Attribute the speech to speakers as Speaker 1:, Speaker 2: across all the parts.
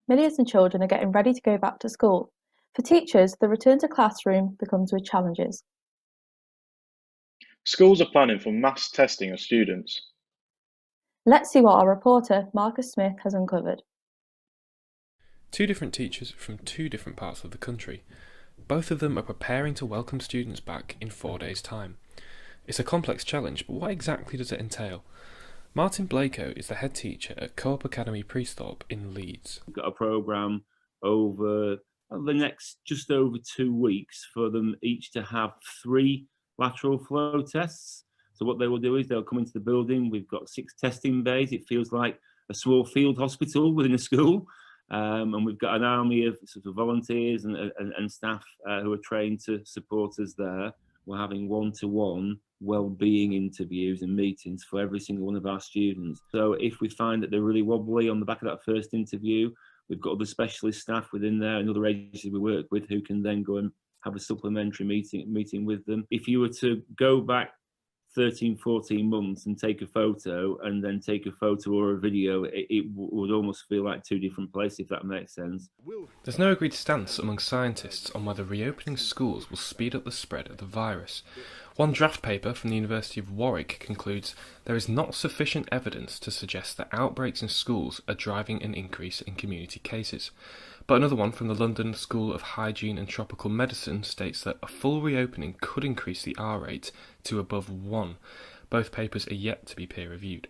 Speaker 1: Millions of children are getting ready to go back to school. For teachers, the return to classroom becomes with challenges.
Speaker 2: Schools are planning for mass testing of students.
Speaker 1: Let's see what our reporter, Marcus Smith, has uncovered.
Speaker 3: Two different teachers from two different parts of the country. Both of them are preparing to welcome students back in 4 days' time. It's a complex challenge, but what exactly does it entail? Martin Blako is the head teacher at Co-op Academy Priesthorpe in Leeds.
Speaker 4: We've got a programme over the next just over 2 weeks for them each to have 3 lateral flow tests. So what they will do is they'll come into the building. We've got 6 testing bays. It feels like a small field hospital within a school. And we've got an army of sort of volunteers and staff who are trained to support us there. We're having one-to-one well-being interviews and meetings for every single one of our students. So if we find that they're really wobbly on the back of that first interview, we've got other specialist staff within there and other agencies we work with who can then go and have a supplementary meeting with them. If you were to go back 13, 14 months and take a photo and then take a photo or a video, it would almost feel like 2 different places, if that makes sense.
Speaker 3: There's no agreed stance among scientists on whether reopening schools will speed up the spread of the virus. One draft paper from the University of Warwick concludes there is not sufficient evidence to suggest that outbreaks in schools are driving an increase in community cases. But another one from the London School of Hygiene and Tropical Medicine states that a full reopening could increase the R rate to above 1. Both papers are yet to be peer-reviewed.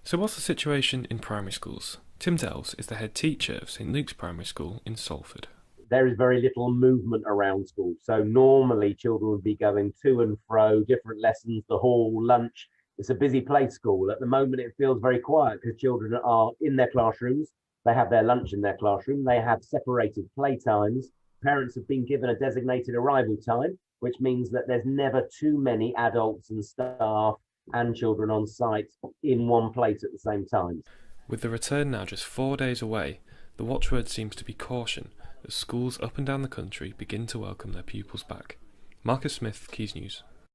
Speaker 3: So what's the situation in primary schools? Tim Delves is the head teacher of St Luke's Primary School in Salford.
Speaker 5: There is very little movement around school. So normally children would be going to and fro, different lessons, the hall, lunch. It's a busy play school. At the moment, it feels very quiet because children are in their classrooms. They have their lunch in their classroom. They have separated play times. Parents have been given a designated arrival time, which means that there's never too many adults and staff and children on site in one place at the same time.
Speaker 3: With the return now just 4 days away, the watchword seems to be caution as schools up and down the country begin to welcome their pupils back. Marcus Smith, Quays News.